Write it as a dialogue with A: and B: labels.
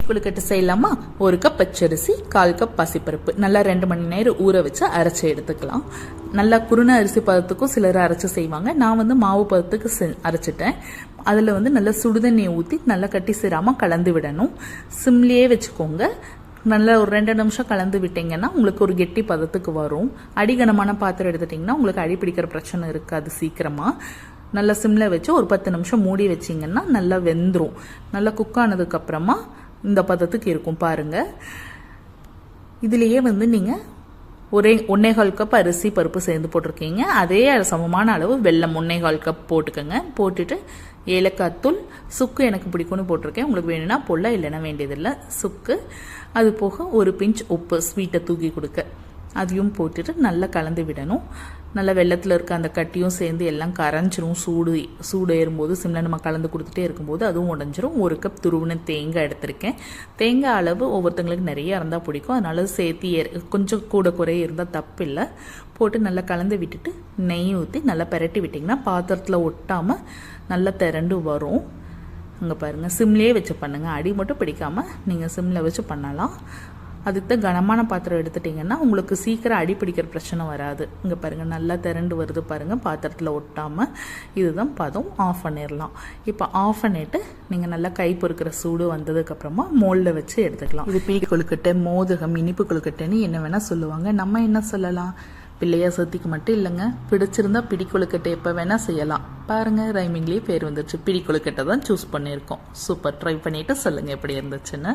A: கொழுக்கட்டை செய்யலாமா? 1 கப் பச்சரிசி, 1/4 கப் பாசிப்பருப்பு நல்லா 2 மணி நேரம் ஊற வச்சு அரைச்சி எடுத்துக்கலாம். நல்லா குருண அரிசி பதத்துக்கும் சிலர் அரைச்சி செய்வாங்க. நான் வந்து மாவு பதத்துக்கு அரைச்சிட்டேன். அதில் வந்து நல்லா சுடுதண்ணியை ஊற்றி நல்லா கட்டி சேராமல் கலந்து விடணும். சிம்லேயே வச்சுக்கோங்க. நல்லா ஒரு 2 நிமிஷம் கலந்து விட்டீங்கன்னா உங்களுக்கு ஒரு கெட்டி பதத்துக்கு வரும். அடிகனமான பாத்திரம் எடுத்துட்டிங்கன்னா உங்களுக்கு அடி பிடிக்கிற பிரச்சனை இருக்காது சீக்கிரமாக. நல்லா சிம்மில் வச்சு ஒரு 10 நிமிஷம் மூடி வச்சிங்கன்னா நல்லா வெந்துடும். நல்லா குக் ஆனதுக்கப்புறமா இந்த பதத்துக்கு இருக்கும் பாருங்கள். இதுலேயே வந்து நீங்கள் 1.25 கப் அரிசி பருப்பு சேர்ந்து போட்டிருக்கீங்க. அதே சமமான அளவு வெல்லம் 1.25 கப் போட்டுக்கோங்க. போட்டுட்டு ஏலக்காய் தூள், சுக்கு எனக்கு பிடிக்கும்னு போட்டிருக்கேன். உங்களுக்கு வேணும்னா போடலாம், இல்லைன்னா வேண்டியதில்லை. சுக்கு, அது போக ஒரு பிஞ்ச் உப்பு ஸ்வீட்டை தூக்கி கொடுக்க, அதையும் போட்டுட்டு நல்லா கலந்து விடணும். நல்லா வெள்ளத்தில் இருக்க அந்த கட்டியும் சேர்ந்து எல்லாம் கரைஞ்சிரும். சூடு ஏறும்போது சிம்மில் நம்ம கலந்து கொடுத்துட்டே இருக்கும்போது அதுவும் உடஞ்சிரும். 1 கப் துருவின தேங்காய் எடுத்திருக்கேன். தேங்காய் அளவு ஒவ்வொருத்தங்களுக்கு நிறைய இருந்தால் பிடிக்கும். அதனால சேர்த்து கொஞ்சம் கூட குறைய இருந்தால் தப்பு இல்லை. போட்டு நல்லா கலந்து விட்டுட்டு நெய் ஊற்றி நல்லா பெரட்டி விட்டிங்கன்னா பாத்திரத்தில் ஒட்டாமல் நல்லா திரண்டு வரும். அங்கே பாருங்கள், சிம்லேயே வச்சு பண்ணுங்கள். அடி மட்டும் பிடிக்காமல் நீங்கள் சிம்மில் வச்சு பண்ணலாம். அதுக்கு தான் கனமான பாத்திரம் எடுத்துட்டிங்கன்னா உங்களுக்கு சீக்கிரம் அடி பிடிக்கிற பிரச்சனை வராது. இங்கே பாருங்கள், நல்லா திரண்டு வருது பாருங்கள், பாத்திரத்தில் ஒட்டாமல். இதுதான் பதம். ஆஃப் பண்ணிடலாம். இப்போ ஆஃப் பண்ணிவிட்டு நீங்கள் நல்லா கை பொறுக்கிற சூடு வந்ததுக்கப்புறமா மோல்டில் வச்சு எடுத்துக்கலாம். இது பிடி கொழுக்கட்டை, மோதகம், இனிப்பு கொழுக்கட்டைன்னு என்ன வேணால் சொல்லுவாங்க. நம்ம என்ன சொல்லலாம்? பிள்ளையார் சதுர்த்திக்கு மட்டும் இல்லைங்க, பிடிச்சிருந்தா பிடி கொழுக்கட்டை எப்போ வேணால் செய்யலாம். பாருங்கள், ரைமிங்லேயே பேர் வந்துருச்சு. பிடி கொழுக்கட்டை தான் சூஸ் பண்ணியிருக்கோம். சூப்பர். ட்ரை பண்ணிவிட்டு சொல்லுங்கள் எப்படி இருந்துச்சுன்னு.